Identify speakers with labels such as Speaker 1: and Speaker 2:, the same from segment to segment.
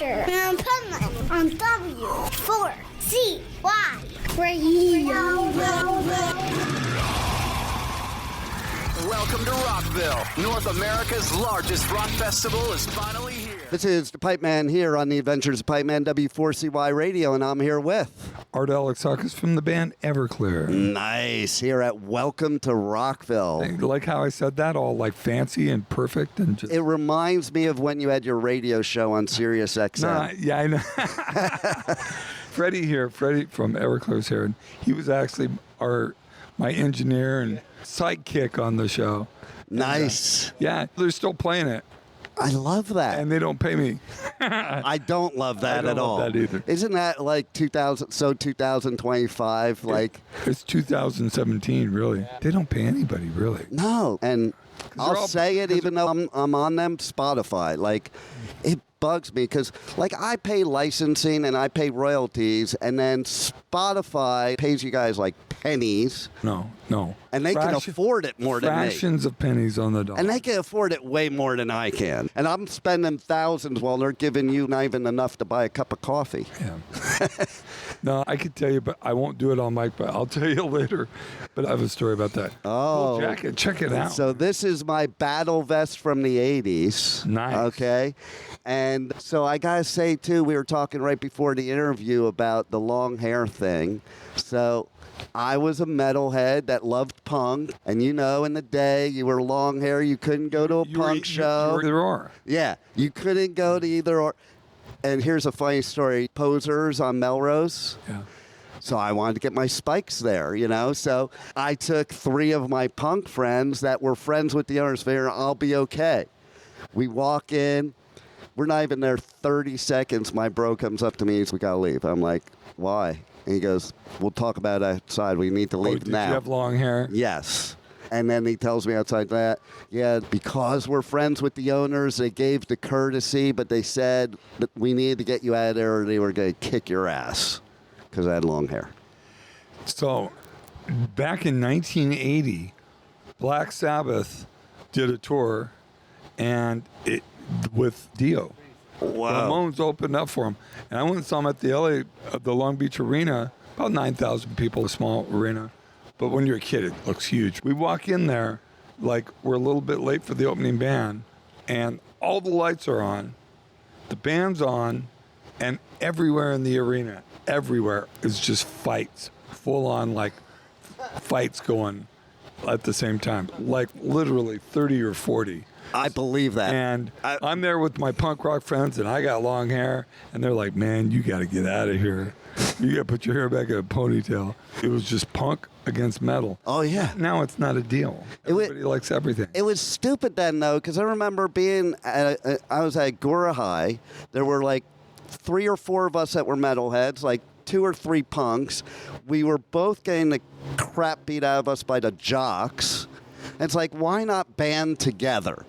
Speaker 1: Adventure in Pipeman on W4CY Radio.
Speaker 2: Welcome to Rockville. North America's largest rock festival is finally here.
Speaker 3: This is the Pipeman here on the Adventures of Pipeman, W4CY Radio, and I'm here with
Speaker 4: Art Alexakis from the band Everclear.
Speaker 3: Nice. Here at Welcome to Rockville.
Speaker 4: I like how I said that, all like fancy and perfect and just.
Speaker 3: It reminds me of when you had your radio show on Sirius XM.
Speaker 4: Yeah, I know. Freddie from Everclear's here, and he was actually my engineer and sidekick on the show.
Speaker 3: Nice.
Speaker 4: Yeah, they're still playing it.
Speaker 3: I love that.
Speaker 4: And they don't pay me.
Speaker 3: I don't love that at all.
Speaker 4: I don't love that either.
Speaker 3: Isn't that like 2025? Like
Speaker 4: it's 2017, really. They don't pay anybody, really.
Speaker 3: No, and I'll say it even though I'm on them, Spotify. Like, it bugs me because, like, I pay licensing and I pay royalties, and then Spotify pays you guys like pennies.
Speaker 4: No.
Speaker 3: And they can afford it more than me.
Speaker 4: Fractions of pennies on the dollar.
Speaker 3: And they can afford it way more than I can. And I'm spending thousands while they're giving you not even enough to buy a cup of coffee.
Speaker 4: Yeah. No, I could tell you, but I won't do it on mic, but I'll tell you later. But I have a story about that.
Speaker 3: Oh.
Speaker 4: Cool jacket. Check it out.
Speaker 3: So this is my battle vest from the 80s.
Speaker 4: Nice.
Speaker 3: Okay. And so I got to say, too, we were talking right before the interview about the long hair thing. So I was a metalhead that loved punk. And, you know, in the day, you were long hair. You couldn't go to a punk show.
Speaker 4: There are.
Speaker 3: Yeah. You couldn't go to either or. And here's a funny story. Posers on Melrose.
Speaker 4: Yeah.
Speaker 3: So I wanted to get my spikes there, you know. So I took 3 of my punk friends that were friends with the owners. Figured I'll be okay. We walk in. We're not even there 30 seconds. My bro comes up to me. He's, we got to leave. I'm like, why? And he goes, we'll talk about it outside. We need to leave now.
Speaker 4: Did you have long hair?
Speaker 3: Yes. And then he tells me outside that, yeah, because we're friends with the owners, they gave the courtesy, but they said that we needed to get you out of there or they were going to kick your ass because I had long hair.
Speaker 4: So back in 1980, Black Sabbath did a tour and with Dio.
Speaker 3: Wow.
Speaker 4: Ramones opened up for him. And I went and saw him at the Long Beach Arena, about 9,000 people, a small arena. But when you're a kid, it looks huge. We walk in there, like we're a little bit late for the opening band, and all the lights are on, the band's on, and everywhere in the arena, everywhere is just fights, full on like fights going at the same time, like literally 30 or 40.
Speaker 3: I believe that.
Speaker 4: And I'm there with my punk rock friends, and I got long hair, and they're like, man, you got to get out of here. You got to put your hair back in a ponytail. It was just punk against metal.
Speaker 3: Oh, yeah.
Speaker 4: Now it's not a deal. Everybody likes everything.
Speaker 3: It was stupid then, though, because I remember being I was at Gora High. There were like 3 or 4 of us that were metalheads, like 2 or 3 punks. We were both getting the crap beat out of us by the jocks. And it's like, why not band together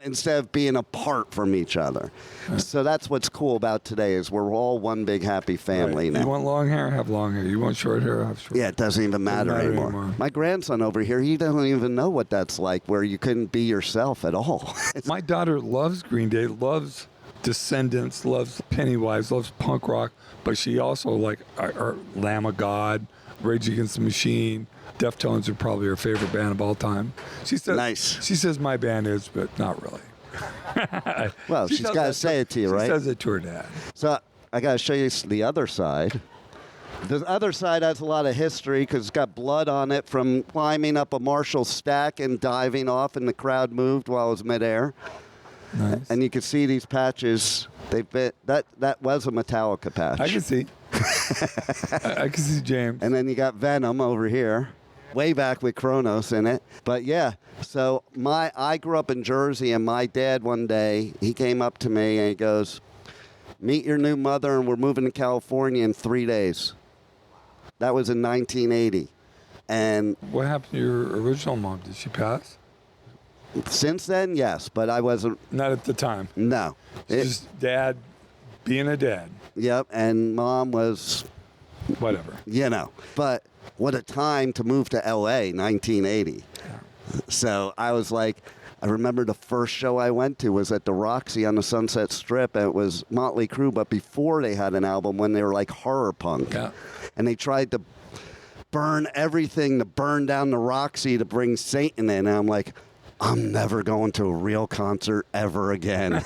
Speaker 3: instead of being apart from each other? Right. So that's what's cool about today is we're all one big happy family now.
Speaker 4: You want long hair? Have long hair. You want short hair? Have short hair.
Speaker 3: Yeah, it doesn't even matter anymore. My grandson over here, he doesn't even know what that's like, where you couldn't be yourself at all.
Speaker 4: My daughter loves Green Day, loves Descendants, loves Pennywise, loves punk rock, but she also like Lamb of God, Rage Against the Machine. Deftones are probably her favorite band of all time. She says,
Speaker 3: nice.
Speaker 4: She says my band is, but not really.
Speaker 3: Well, she's got to say it to you, right?
Speaker 4: She says it to her dad.
Speaker 3: So I got to show you the other side. The other side has a lot of history because it's got blood on it from climbing up a Marshall stack and diving off, and the crowd moved while I was midair.
Speaker 4: Nice.
Speaker 3: And you can see these patches. They've been that was a Metallica patch.
Speaker 4: I can see. I can see James.
Speaker 3: And then you got Venom over here, way back with Kronos in it. But yeah, so I grew up in Jersey, and my dad one day, he came up to me and he goes, meet your new mother, and we're moving to California in 3 days. That was in 1980. And
Speaker 4: what happened to your original mom? Did she pass?
Speaker 3: Since then, yes, but I wasn't.
Speaker 4: Not at the time.
Speaker 3: No.
Speaker 4: Just dad being a dad.
Speaker 3: Yep, and mom was.
Speaker 4: Whatever.
Speaker 3: You know, but what a time to move to L.A., 1980.
Speaker 4: Yeah.
Speaker 3: So I was like, I I remember the first show I went to was at the Roxy on the Sunset Strip, and it was Motley Crue, but before they had an album when they were like horror punk.
Speaker 4: Yeah.
Speaker 3: And they tried to burn everything, to burn down the Roxy to bring Satan in. And I'm like, I'm never going to a real concert ever again.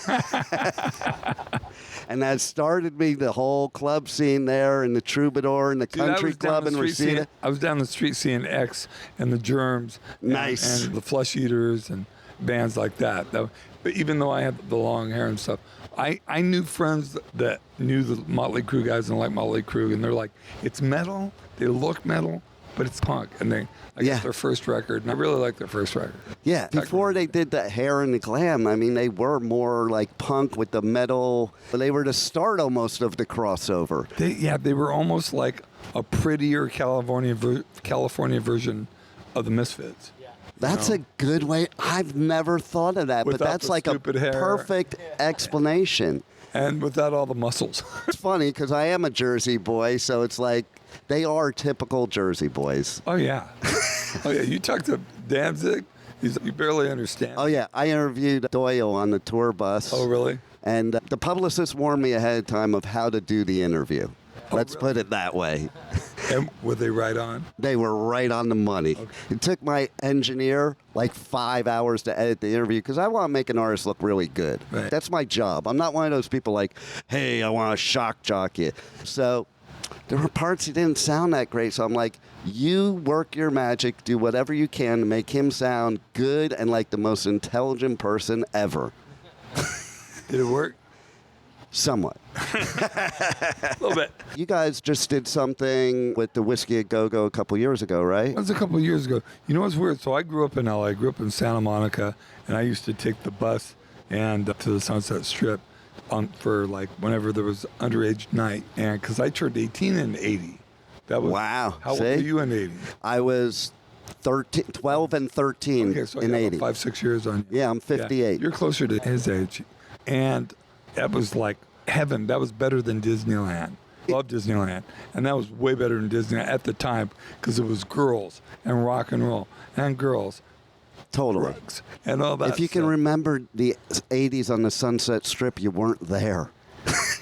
Speaker 3: And that started me, the whole club scene there, and the Troubadour, and the country club in Reseda.
Speaker 4: I was down the street seeing X and the Germs.
Speaker 3: Nice.
Speaker 4: And the Flesh Eaters and bands like that. But even though I had the long hair and stuff, I knew friends that knew the Motley Crue guys and liked Motley Crue, and they're like, it's metal, they look metal, but it's punk. And I guess their first record, and I really like their first record. Yeah,
Speaker 3: before they did the hair and the glam, I mean, they were more like punk with the metal. They were the start almost of the crossover.
Speaker 4: They were almost like a prettier California version of the Misfits.
Speaker 3: That's a good way. I've never thought of that, but that's like a perfect explanation.
Speaker 4: And without all the muscles.
Speaker 3: It's funny because I am a Jersey boy, so it's like they are typical Jersey boys.
Speaker 4: Oh, yeah. You talk to Danzig, you barely understand.
Speaker 3: Oh, yeah. I interviewed Doyle on the tour bus.
Speaker 4: Oh, really?
Speaker 3: And the publicist warned me ahead of time of how to do the interview. Let's put it that way.
Speaker 4: And were they right on?
Speaker 3: They were right on the money. Okay. It took my engineer like 5 hours to edit the interview because I want to make an artist look really good.
Speaker 4: Right.
Speaker 3: That's my job. I'm not one of those people like, hey, I want to shock jock you. So there were parts he didn't sound that great. So I'm like, you work your magic, do whatever you can to make him sound good and like the most intelligent person ever.
Speaker 4: Did it work?
Speaker 3: Somewhat.
Speaker 4: A little bit.
Speaker 3: You guys just did something with the Whiskey a Go-Go a couple years ago, right?
Speaker 4: That was a couple years ago. You know what's weird? So I grew up in LA. I grew up in Santa Monica, and I used to take the bus and to the Sunset Strip for like whenever there was underage night. And because I turned 18 in 80. That was,
Speaker 3: wow.
Speaker 4: How old were you in 80?
Speaker 3: I was 12 and 13
Speaker 4: okay, so
Speaker 3: in 80.
Speaker 4: 5-6 years on you.
Speaker 3: Yeah, I'm 58.
Speaker 4: Yeah, you're closer to his age. And that was like heaven. That was better than Disneyland. Love Disneyland. And that was way better than Disneyland at the time because it was girls and rock and roll and girls.
Speaker 3: Totally.
Speaker 4: Drugs and all that
Speaker 3: If you can remember the 80s on the Sunset Strip, you weren't there.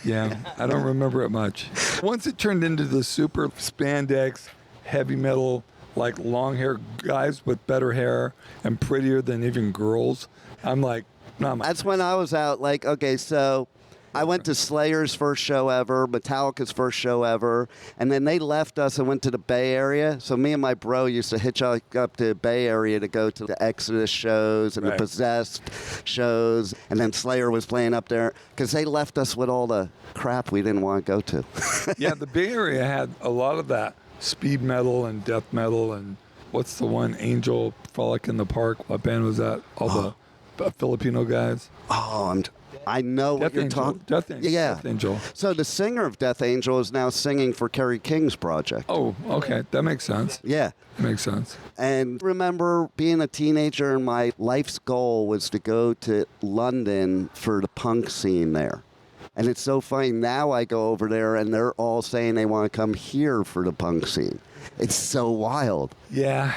Speaker 4: Yeah, I don't remember it much. Once it turned into the super spandex, heavy metal, like long hair guys with better hair and prettier than even girls, I'm like, not my
Speaker 3: That's when I was out, like, okay, so I went to Slayer's first show ever, Metallica's first show ever, and then they left us and went to the Bay Area. So me and my bro used to hitchhike up to the Bay Area to go to the Exodus shows and the Possessed shows, and then Slayer was playing up there because they left us with all the crap we didn't want to go to.
Speaker 4: Yeah, the Bay Area had a lot of that speed metal and death metal and what's the one, Angel Frolic in the Park? What band was that? All the Filipino guys.
Speaker 3: Oh, I know
Speaker 4: Death
Speaker 3: what you're
Speaker 4: Angel.
Speaker 3: talking.
Speaker 4: Death Angel.
Speaker 3: Yeah.
Speaker 4: Death Angel.
Speaker 3: So the singer of Death Angel is now singing for Kerry King's project.
Speaker 4: Oh, okay. That makes sense.
Speaker 3: Yeah.
Speaker 4: That makes sense.
Speaker 3: And remember being a teenager and my life's goal was to go to London for the punk scene there. And it's so funny. Now I go over there and they're all saying they want to come here for the punk scene. It's so wild.
Speaker 4: Yeah.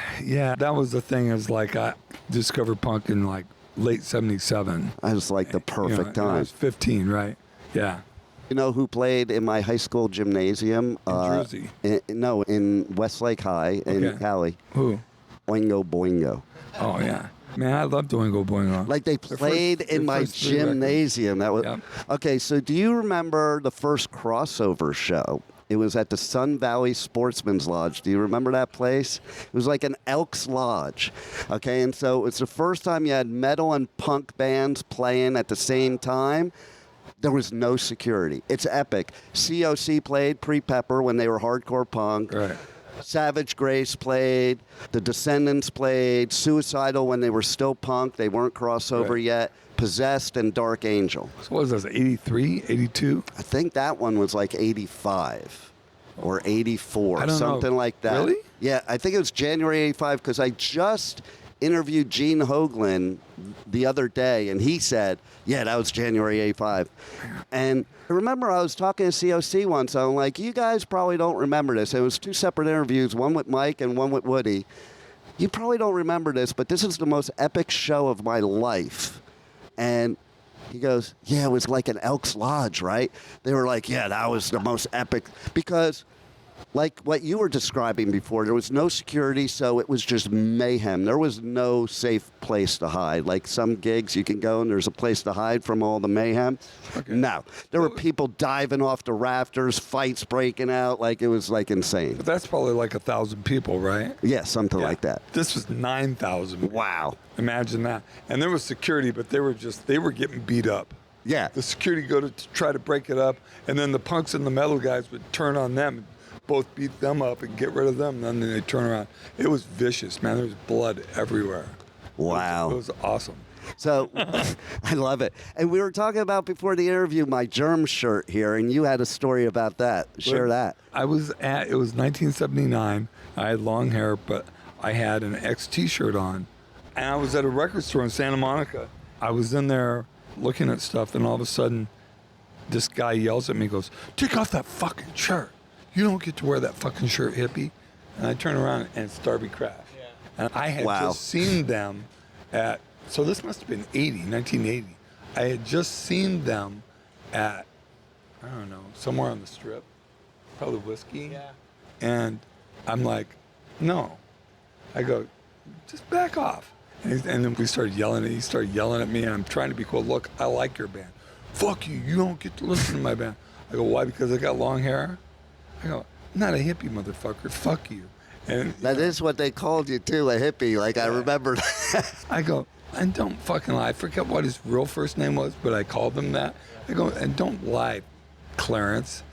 Speaker 4: That was the thing is like I discovered punk in like late 77.
Speaker 3: I was like the perfect time.
Speaker 4: I was 15, right? Yeah.
Speaker 3: You know who played in my high school gymnasium?
Speaker 4: In Jersey?
Speaker 3: In Westlake High in Cali.
Speaker 4: Who?
Speaker 3: Oingo Boingo.
Speaker 4: Oh, yeah. Man, I love Oingo Boingo.
Speaker 3: Like they played in my gymnasium. That was Okay, so do you remember the first crossover show? It was at the Sun Valley Sportsman's Lodge. Do you remember that place? It was like an Elks Lodge. Okay, and so it was the first time you had metal and punk bands playing at the same time. There was no security. It's epic. COC played Pre-Pepper when they were hardcore punk.
Speaker 4: Right.
Speaker 3: Savage Grace played. The Descendants played. Suicidal when they were still punk. They weren't crossover yet. Possessed and Dark Angel.
Speaker 4: So what was this, 83, 82?
Speaker 3: I think that one was like 85 or 84, something like that.
Speaker 4: Really?
Speaker 3: Yeah, I think it was January 85 because I just interviewed Gene Hoglan the other day, and he said, yeah, that was January 85. And I remember I was talking to COC once. I'm like, you guys probably don't remember this. It was two separate interviews, one with Mike and one with Woody. you probably don't remember this, but this is the most epic show of my life. And he goes, yeah, it was like an Elks Lodge, right? They were like, yeah, that was the most epic. Because like what you were describing before, there was no security, so it was just mayhem. There was no safe place to hide. Like some gigs you can go and there's a place to hide from all the mayhem. Okay. No. There were people diving off the rafters, fights breaking out. Like it was like insane.
Speaker 4: But that's probably like 1,000 people, right?
Speaker 3: Yeah, something like that.
Speaker 4: This was 9,000.
Speaker 3: Wow.
Speaker 4: Imagine that. And there was security, but they were getting beat up.
Speaker 3: Yeah.
Speaker 4: The security go to try to break it up, and then the punks and the metal guys would turn on them and both beat them up and get rid of them, and then they turn around. It was vicious, man. There was blood everywhere.
Speaker 3: Wow.
Speaker 4: It was awesome.
Speaker 3: So, I love it. And we were talking about before the interview my germ shirt here, and you had a story about that. Share that.
Speaker 4: It was 1979. I had long hair, but I had an X t-shirt on. And I was at a record store in Santa Monica. I was in there looking at stuff, and all of a sudden, this guy yells at me, goes, take off that fucking shirt. You don't get to wear that fucking shirt, hippie. And I turn around, and it's Darby Crash. Yeah. And I had just seen them at, so this must have been 1980. I had just seen them at, I don't know, somewhere on the strip, probably Whiskey. Yeah. And I'm like, no. I go, just back off. And then we started yelling, and he started yelling at me, and I'm trying to be cool. Look, I like your band. Fuck you, you don't get to listen to my band. I go, why? Because I got long hair? I go, I'm not a hippie, motherfucker. Fuck you. And
Speaker 3: that is what they called you, too, a hippie. Like, I remember that.
Speaker 4: I go, and don't fucking lie. I forget what his real first name was, but I called him that. I go, and don't lie, Clarence.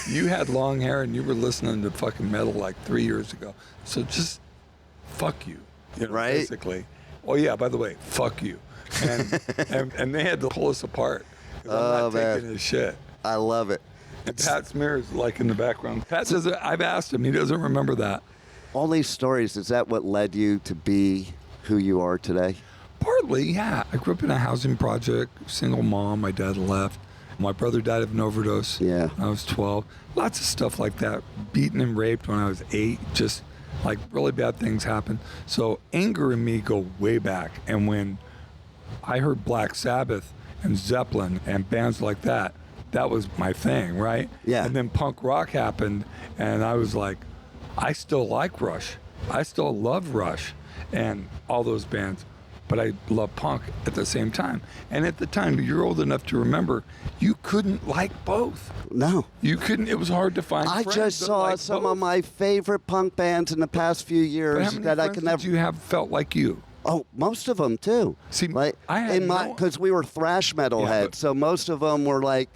Speaker 4: You had long hair, and you were listening to fucking metal like 3 years ago. So just fuck you,
Speaker 3: right?
Speaker 4: Basically. Oh, yeah, by the way, fuck you. And they had to pull us apart. I'm not taking his shit.
Speaker 3: I love it.
Speaker 4: And Pat Smear's like in the background. Pat says, I've asked him, he doesn't remember that.
Speaker 3: All these stories, is that what led you to be who you are today?
Speaker 4: Partly, yeah. I grew up in a housing project, single mom, my dad left. My brother died of an overdose when I was 12. Lots of stuff like that. Beaten and raped when I was 8. Just like really bad things happened. So anger and me go way back. And when I heard Black Sabbath and Zeppelin and bands like that, that was my thing, right?
Speaker 3: Yeah.
Speaker 4: And then punk rock happened, and I was like, I still like Rush. I still love Rush and all those bands, but I love punk at the same time. And at the time, you're old enough to remember, you couldn't like both.
Speaker 3: No.
Speaker 4: You couldn't. It was hard to find
Speaker 3: I
Speaker 4: friends
Speaker 3: just
Speaker 4: that
Speaker 3: saw
Speaker 4: liked
Speaker 3: some
Speaker 4: both.
Speaker 3: of my favorite punk bands in the past few years
Speaker 4: But how many
Speaker 3: that I
Speaker 4: friends
Speaker 3: can never.
Speaker 4: did you have felt like you?
Speaker 3: Oh, most of them too.
Speaker 4: See,
Speaker 3: like
Speaker 4: I had
Speaker 3: because we were thrash metal heads, so most of them were like,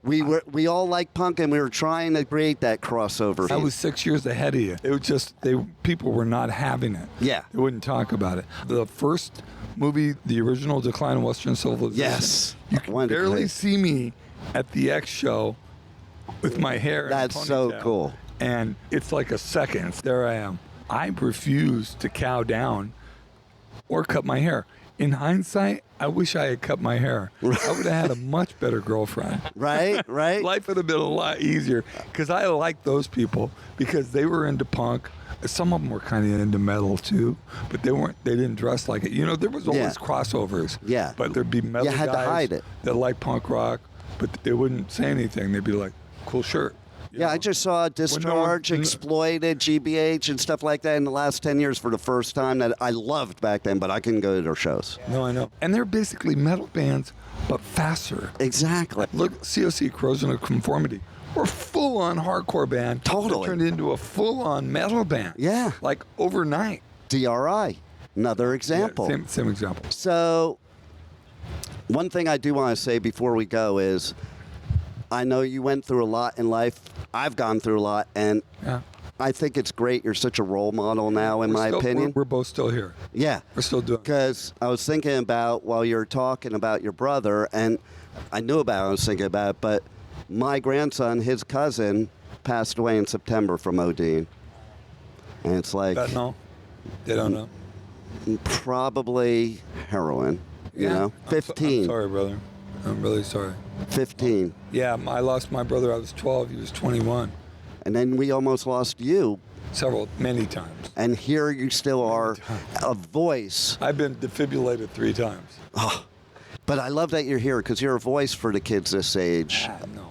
Speaker 3: we all like punk, and we were trying to create that crossover.
Speaker 4: I was 6 years ahead of you. It was just people were not having it.
Speaker 3: Yeah,
Speaker 4: they wouldn't talk about it. The first movie, the original Decline of Western Civilization.
Speaker 3: Yes,
Speaker 4: you can barely see me at the X show with my hair.
Speaker 3: That's so cool.
Speaker 4: And it's like a second. There I am. I refuse to cow down or cut my hair. In hindsight, I wish I had cut my hair. I would have had a much better girlfriend.
Speaker 3: Right.
Speaker 4: Life would have been a lot easier because I liked those people because they were into punk. Some of them were kind of into metal too, but they didn't dress like it. You know, there was always crossovers.
Speaker 3: Yeah.
Speaker 4: But there'd be metal
Speaker 3: You had
Speaker 4: guys
Speaker 3: to hide it.
Speaker 4: that liked punk rock, but they wouldn't say anything. They'd be like, cool shirt.
Speaker 3: Yeah, I just saw Discharge, Exploited, GBH, and stuff like that in the last 10 years for the first time that I loved back then, but I couldn't go to their shows.
Speaker 4: No, I know. And they're basically metal bands, but faster.
Speaker 3: Exactly.
Speaker 4: Look, COC, Corrosion of Conformity. We're a full-on hardcore band.
Speaker 3: Totally.
Speaker 4: Turned into a full-on metal band.
Speaker 3: Yeah.
Speaker 4: Like overnight.
Speaker 3: DRI, another example.
Speaker 4: Yeah, same example.
Speaker 3: So, one thing I do want to say before we go is, I know you went through a lot in life. I've gone through a lot, and I think it's great. You're such a role model now, in my opinion.
Speaker 4: We're both still here.
Speaker 3: Yeah.
Speaker 4: We're still doing it.
Speaker 3: Because I was thinking about, while you were talking about your brother, and I knew about it, I was thinking about it, but my grandson, his cousin, passed away in September from ODing. And it's like...
Speaker 4: No, they don't know.
Speaker 3: Probably heroin, you know? 15.
Speaker 4: I'm sorry, brother. I'm really sorry.
Speaker 3: 15.
Speaker 4: Yeah, I lost my brother. I was 12. He was 21.
Speaker 3: And then we almost lost you
Speaker 4: many times.
Speaker 3: And here you still are, a voice.
Speaker 4: I've been defibrillated 3 times.
Speaker 3: Oh, but I love that you're here because you're a voice for the kids this age.
Speaker 4: No, I'm not.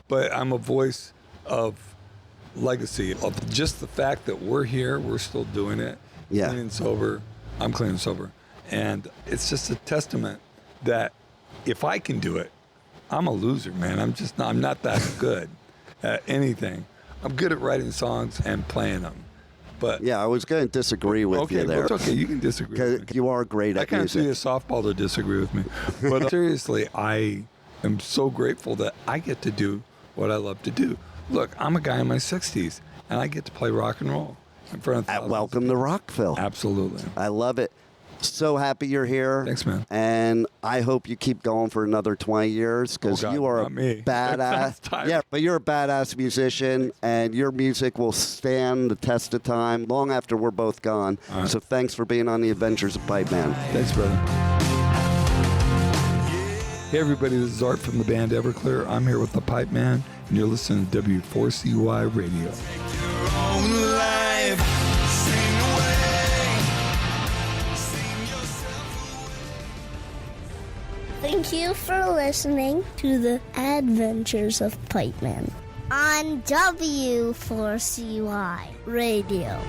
Speaker 4: But I'm a voice of legacy, of just the fact that we're here, we're still doing it.
Speaker 3: Yeah.
Speaker 4: Clean and sober. I'm clean and sober. And it's just a testament that if I can do it, I'm a loser, man. I'm not that good at anything. I'm good at writing songs and playing them. But
Speaker 3: Yeah, I was going to disagree with you there.
Speaker 4: Well, it's okay. You can disagree with me.
Speaker 3: Because you are great
Speaker 4: I
Speaker 3: at
Speaker 4: can't
Speaker 3: music.
Speaker 4: see a softball to disagree with me. But seriously, I am so grateful that I get to do what I love to do. Look, I'm a guy in my 60s, and I get to play rock and roll in front of thousands.
Speaker 3: Welcome to Rockville.
Speaker 4: Absolutely.
Speaker 3: I love it. So happy you're here.
Speaker 4: Thanks, man.
Speaker 3: And I hope you keep going for another 20 years because
Speaker 4: Oh, God,
Speaker 3: you are a
Speaker 4: not me.
Speaker 3: badass.
Speaker 4: That sounds tired.
Speaker 3: Yeah, but you're a badass musician, and your music will stand the test of time long after we're both gone.
Speaker 4: All right.
Speaker 3: So thanks for being on the Adventures of Pipeman.
Speaker 4: Thanks, brother. Hey, everybody. This is Art from the band Everclear. I'm here with the Pipeman, and you're listening to W4CY Radio.
Speaker 1: Thank you for listening to the Adventures of Pipeman on W4CY Radio.